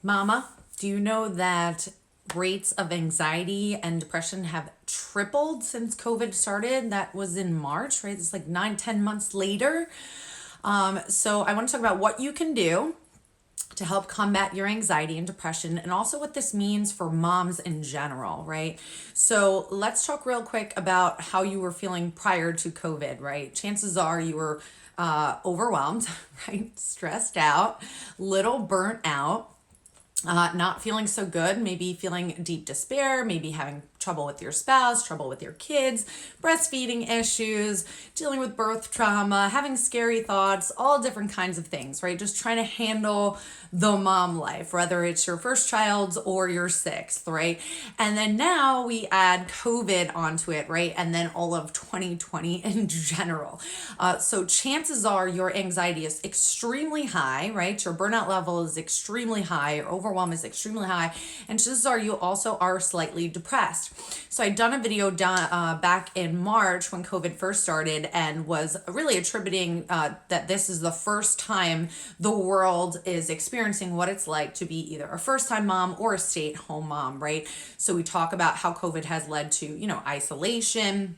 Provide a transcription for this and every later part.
Mama, do you know that rates of anxiety and depression have tripled since COVID started? That was in March, right? It's like 9, 10 months later. So I want to talk about what you can do to help combat your anxiety and depression, and also what this means for moms in general, right? So let's talk real quick about how you were feeling prior to COVID, right? Chances are you were overwhelmed, right? Stressed out, little burnt out, not feeling so good, maybe feeling deep despair, maybe having trouble with your spouse, trouble with your kids, breastfeeding issues, dealing with birth trauma, having scary thoughts, all different kinds of things, right? Just trying to handle the mom life, whether it's your first child's or your sixth, right? And then now we add COVID onto it, right? And then all of 2020 in general. So chances are your anxiety is extremely high, right? Your burnout level is extremely high, your overwhelm is extremely high, and chances are you also are slightly depressed. So I'd done a video back in March when COVID first started, and was really attributing that this is the first time the world is experiencing what it's like to be either a first-time mom or a stay-at-home mom, right? So we talk about how COVID has led to, isolation.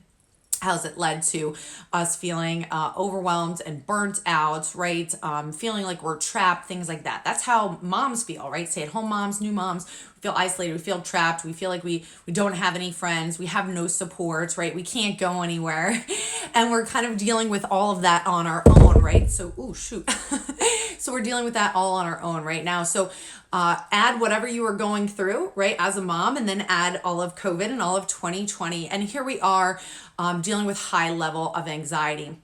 How's it led to us feeling overwhelmed and burnt out, right? Feeling like we're trapped, things like that. That's how moms feel, right? Stay-at-home moms, new moms, we feel isolated, we feel trapped, we feel like we don't have any friends, we have no support, right? We can't go anywhere. And we're kind of dealing with all of that on our own, right? So, ooh, shoot. So we're dealing with that all on our own right now. So add whatever you were going through, right, as a mom, and then add all of COVID and all of 2020. And here we are dealing with high level of anxiety.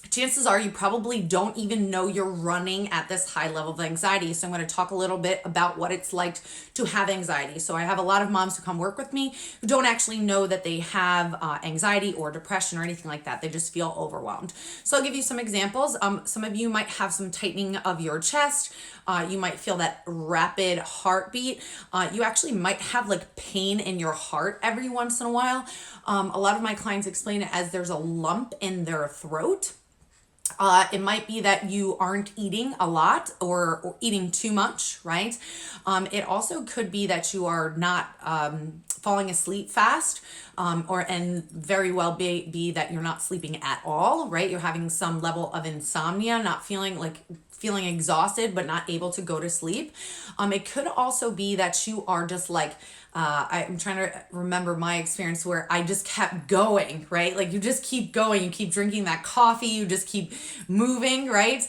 Chances are you probably don't even know you're running at this high level of anxiety. So I'm going to talk a little bit about what it's like to have anxiety. So I have a lot of moms who come work with me who don't actually know that they have anxiety or depression or anything like that. They just feel overwhelmed. So I'll give you some examples. Some of you might have some tightening of your chest. You might feel that rapid heartbeat. You actually might have like pain in your heart every once in a while. A lot of my clients explain it as there's a lump in their throat. It might be that you aren't eating a lot or eating too much, right? It also could be that you are not falling asleep fast, and very well be that you're not sleeping at all, right? You're having some level of insomnia, not feeling exhausted, but not able to go to sleep. It could also be that you are just like, I'm trying to remember my experience where I just kept going, right? Like you just keep going, you keep drinking that coffee, you just keep moving, right?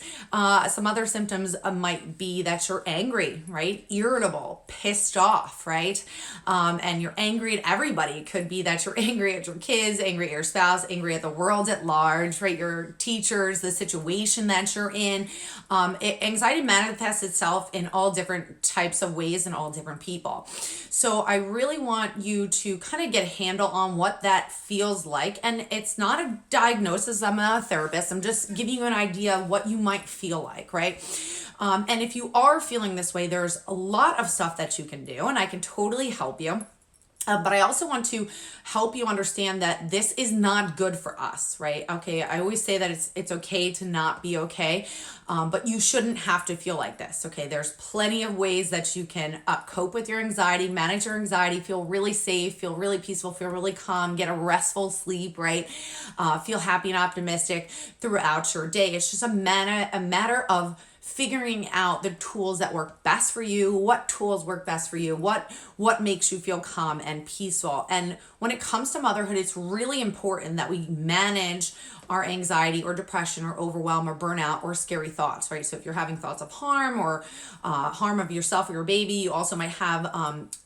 Some other symptoms might be that you're angry, right? Irritable, pissed off, right? And you're angry at everybody. It could be that you're angry at your kids, angry at your spouse, angry at the world at large, right? Your teachers, the situation that you're in. Anxiety manifests itself in all different types of ways and all different people. So I really want you to kind of get a handle on what that feels like. And it's not a diagnosis. I'm not a therapist. I'm just giving you an idea of what you might feel like, right? And if you are feeling this way, there's a lot of stuff that you can do, and I can totally help you. But I also want to help you understand that this is not good for us, right? Okay, I always say that it's okay to not be okay, but you shouldn't have to feel like this, okay? There's plenty of ways that you can cope with your anxiety, manage your anxiety, feel really safe, feel really peaceful, feel really calm, get a restful sleep, right? Feel happy and optimistic throughout your day. It's just a matter of figuring out the tools that work best for you, what tools work best for you, what makes you feel calm and peaceful. And when it comes to motherhood, it's really important that we manage our anxiety or depression or overwhelm or burnout or scary thoughts, right? So if you're having thoughts of harm or harm of yourself or your baby, you also might have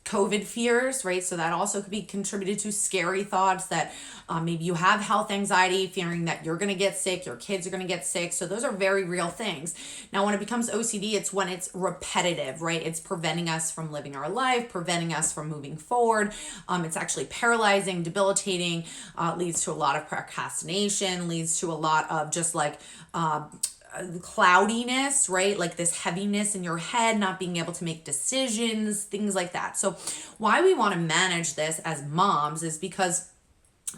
COVID fears, right? So that also could be contributed to scary thoughts that maybe you have health anxiety, fearing that you're going to get sick, your kids are going to get sick. So those are very real things. Now, when it becomes OCD, it's when it's repetitive, right? It's preventing us from living our life, preventing us from moving forward. It's actually paralyzing, debilitating, leads to a lot of procrastination, leads to a lot of just like cloudiness, right? Like this heaviness in your head, not being able to make decisions, things like that. So why we want to manage this as moms is because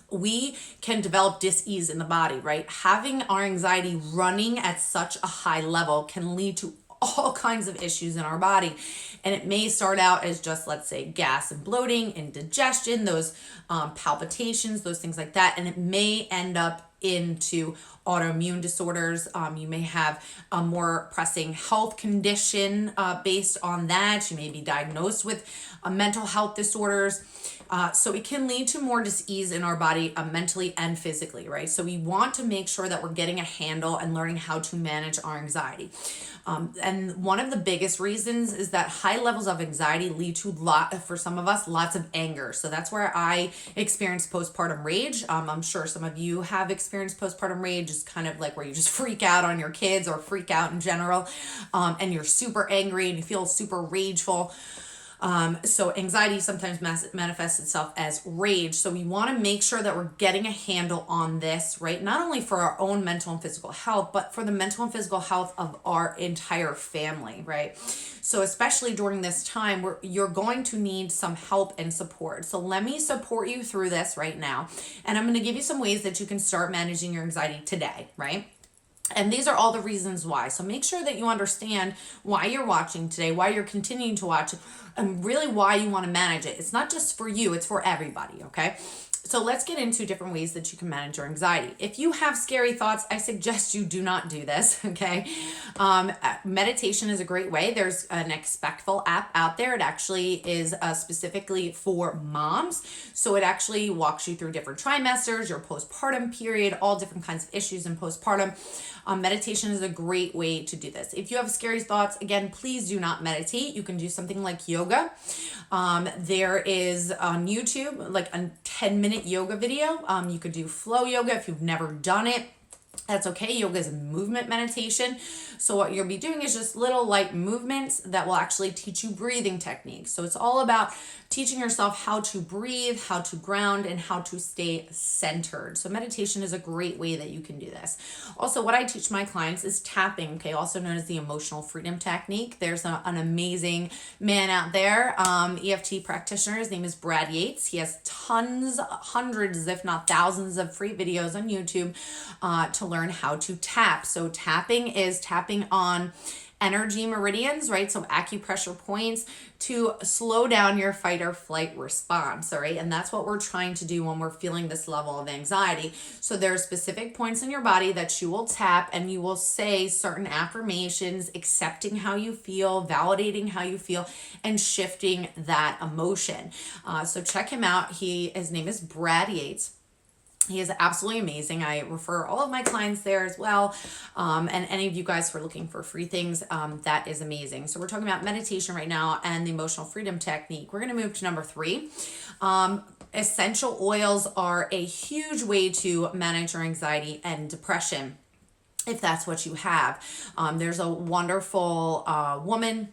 we can develop dis-ease in the body, right? Having our anxiety running at such a high level can lead to all kinds of issues in our body. And it may start out as just, let's say, gas and bloating, indigestion, those palpitations, those things like that. And it may end up into autoimmune disorders. You may have a more pressing health condition based on that. You may be diagnosed with mental health disorders. So it can lead to more disease in our body, mentally and physically, right? So we want to make sure that we're getting a handle and learning how to manage our anxiety. And one of the biggest reasons is that high levels of anxiety lead to for some of us, lots of anger. So that's where I experienced postpartum rage. I'm sure some of you have experienced postpartum rage. It's kind of like where you just freak out on your kids or freak out in general, and you're super angry and you feel super rageful. So anxiety sometimes manifests itself as rage. So we want to make sure that we're getting a handle on this, right? Not only for our own mental and physical health, but for the mental and physical health of our entire family, right? So especially during this time where you're going to need some help and support. So let me support you through this right now. And I'm going to give you some ways that you can start managing your anxiety today, right? And these are all the reasons why. So make sure that you understand why you're watching today, why you're continuing to watch, and really why you want to manage it. It's not just for you, it's for everybody, okay? So let's get into different ways that you can manage your anxiety. If you have scary thoughts, I suggest you do not do this, okay? Meditation is a great way. There's an Expectful app out there. It actually is specifically for moms. So it actually walks you through different trimesters, your postpartum period, all different kinds of issues in postpartum. Meditation is a great way to do this. If you have scary thoughts, again, please do not meditate. You can do something like yoga. There is on YouTube like a 10-minute yoga video. You could do flow yoga if you've never done it. That's okay. Yoga is a movement meditation. So what you'll be doing is just little light movements that will actually teach you breathing techniques. So it's all about teaching yourself how to breathe, how to ground, and how to stay centered. So meditation is a great way that you can do this. Also, what I teach my clients is tapping, okay, also known as the emotional freedom technique. There's an amazing man out there, EFT practitioner. His name is Brad Yates. He has tons, hundreds, if not thousands of free videos on YouTube to learn how to tap. So tapping is tapping on energy meridians, right? So acupressure points to slow down your fight or flight response, all right? And that's what we're trying to do when we're feeling this level of anxiety. So there are specific points in your body that you will tap and you will say certain affirmations, accepting how you feel, validating how you feel, and shifting that emotion. So check him out. His name is Brad Yates. He is absolutely amazing. I refer all of my clients there as well. And any of you guys who are looking for free things, that is amazing. So we're talking about meditation right now and the emotional freedom technique. We're going to move to number 3. Essential oils are a huge way to manage your anxiety and depression, if that's what you have. There's a wonderful woman,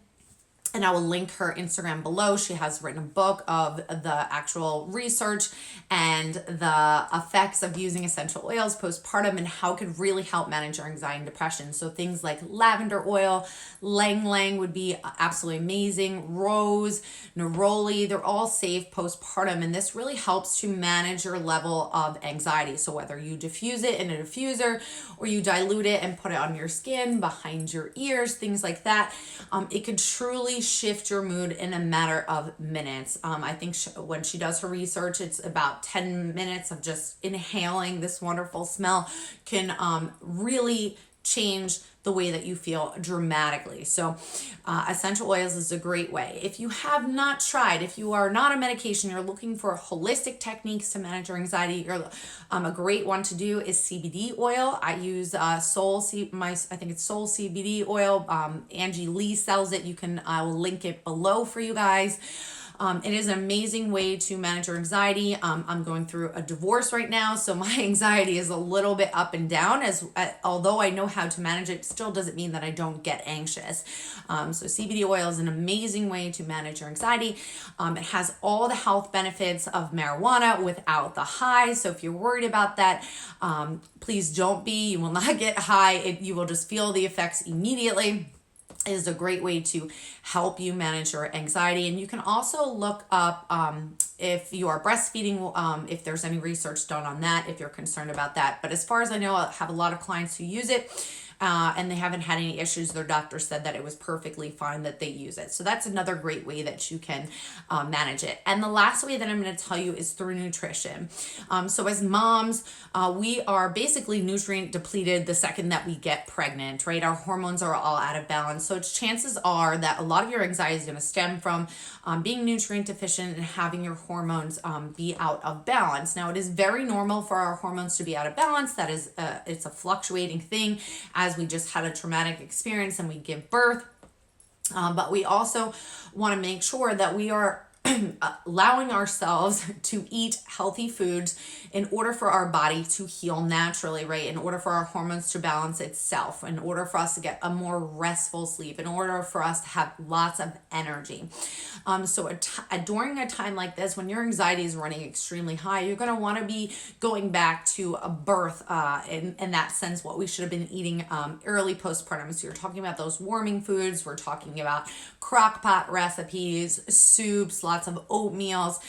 and I will link her Instagram below. She has written a book of the actual research and the effects of using essential oils postpartum and how it could really help manage your anxiety and depression. So things like lavender oil, lang lang would be absolutely amazing. Rose, neroli, they're all safe postpartum. And this really helps to manage your level of anxiety. So whether you diffuse it in a diffuser or you dilute it and put it on your skin, behind your ears, things like that, it could truly shift your mood in a matter of minutes. I think when she does her research, it's about 10 minutes of just inhaling this wonderful smell can really change the way that you feel dramatically. So essential oils is a great way. If you have not tried, if you are not on medication, you're looking for holistic techniques to manage your anxiety, a great one to do is CBD oil. I use I think it's Soul CBD oil. Angie Lee sells it. I will link it below for you guys. It is an amazing way to manage your anxiety. I'm going through a divorce right now, so my anxiety is a little bit up and down. Although I know how to manage it, still doesn't mean that I don't get anxious. So CBD oil is an amazing way to manage your anxiety. It has all the health benefits of marijuana without the high. So if you're worried about that, please don't be. You will not get high. You will just feel the effects immediately. Is a great way to help you manage your anxiety. And you can also look up if you are breastfeeding, if there's any research done on that, if you're concerned about that. But as far as I know, I have a lot of clients who use it. and they haven't had any issues. Their doctor said that it was perfectly fine that they use it. So that's another great way that you can manage it. And the last way that I'm going to tell you is through nutrition. So as moms, we are basically nutrient depleted the second that we get pregnant, right? Our hormones are all out of balance. So chances are that a lot of your anxiety is going to stem from being nutrient deficient and having your hormones be out of balance. Now, it is very normal for our hormones to be out of balance. That is, it's a fluctuating thing as we just had a traumatic experience and we give birth. But we also want to make sure that we are allowing ourselves to eat healthy foods in order for our body to heal naturally, right? In order for our hormones to balance itself, in order for us to get a more restful sleep, in order for us to have lots of energy. So during a time like this, when your anxiety is running extremely high, you're going to want to be going back to a birth in that sense, what we should have been eating early postpartum. So you're talking about those warming foods. We're talking about crock pot recipes, soups, lots of oatmeals,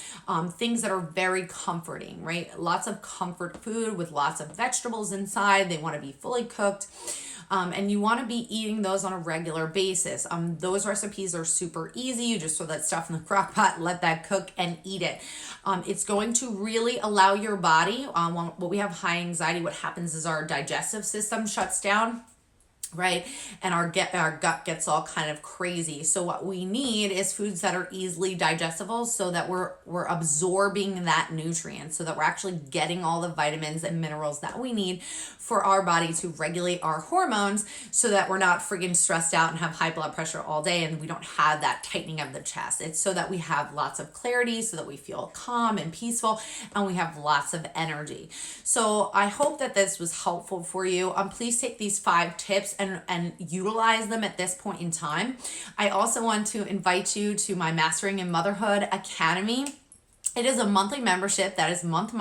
things that are very comforting, right? Lots of comfort food with lots of vegetables inside. They want to be fully cooked. And you want to be eating those on a regular basis. Those recipes are super easy. You just throw that stuff in the crock pot, let that cook, and eat it. It's going to really allow your body, when we have high anxiety, what happens is our digestive system shuts down, right? And our gut gets all kind of crazy. So what we need is foods that are easily digestible so that we're absorbing that nutrient, so that we're actually getting all the vitamins and minerals that we need for our body to regulate our hormones, so that we're not friggin' stressed out and have high blood pressure all day and we don't have that tightening of the chest. It's so that we have lots of clarity, so that we feel calm and peaceful, and we have lots of energy. So I hope that this was helpful for you. Please take these 5 tips and utilize them at this point in time. I also want to invite you to my Mastering in Motherhood Academy. It is a monthly membership that is month.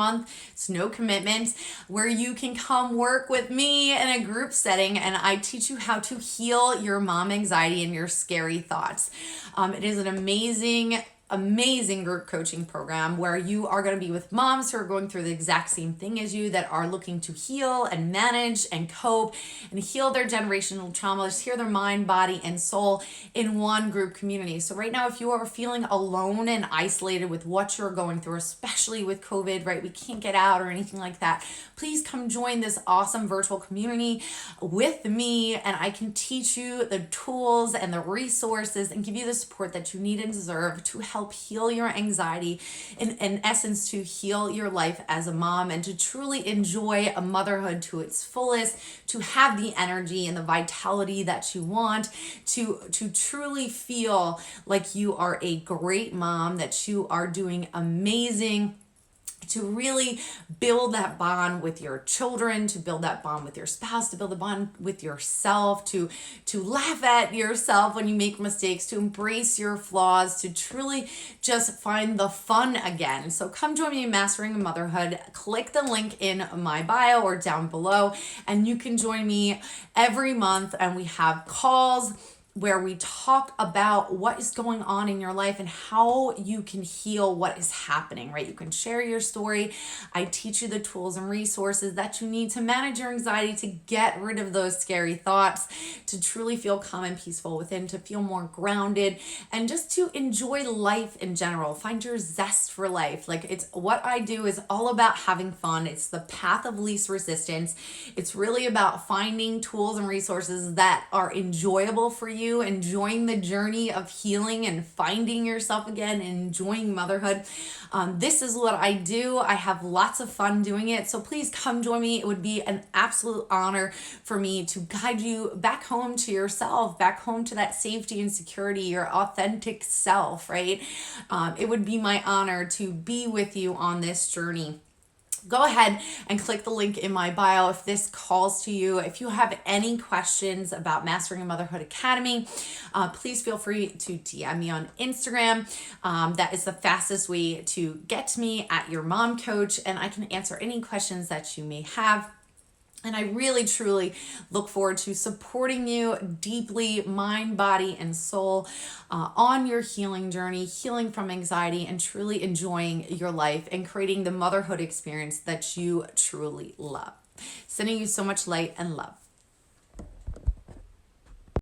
It's no commitment, where you can come work with me in a group setting, and I teach you how to heal your mom anxiety and your scary thoughts. It is an amazing group coaching program where you are going to be with moms who are going through the exact same thing as you, that are looking to heal and manage and cope and heal their generational traumas, heal their mind, body, and soul in one group community. So right now, if you are feeling alone and isolated with what you're going through, especially with COVID, right? We can't get out or anything like that. Please come join this awesome virtual community with me, and I can teach you the tools and the resources and give you the support that you need and deserve to help heal your anxiety, in essence, to heal your life as a mom, and to truly enjoy a motherhood to its fullest, to have the energy and the vitality that you want, to truly feel like you are a great mom, that you are doing amazing, to really build that bond with your children, to build that bond with your spouse, to build a bond with yourself, to laugh at yourself when you make mistakes, to embrace your flaws, to truly just find the fun again. So come join me in Mastering Motherhood. Click the link in my bio or down below, and you can join me every month, and we have calls where we talk about what is going on in your life and how you can heal what is happening, right? You can share your story. I teach you the tools and resources that you need to manage your anxiety, to get rid of those scary thoughts, to truly feel calm and peaceful within, to feel more grounded, and just to enjoy life in general. Find your zest for life. Like, it's what I do is all about having fun. It's the path of least resistance. It's really about finding tools and resources that are enjoyable for you, enjoying the journey of healing and finding yourself again, and enjoying motherhood. This is what I do. I have lots of fun doing it. So please come join me. It would be an absolute honor for me to guide you back home to yourself, back home to that safety and security, your authentic self, right? It would be my honor to be with you on this journey. Go ahead and click the link in my bio if this calls to you. If you have any questions about Mastering a Motherhood Academy, please feel free to DM me on Instagram. That is the fastest way to get to me, at Your Mom Coach, and I can answer any questions that you may have. And I really, truly look forward to supporting you deeply, mind, body, and soul, on your healing journey, healing from anxiety, and truly enjoying your life and creating the motherhood experience that you truly love. Sending you so much light and love.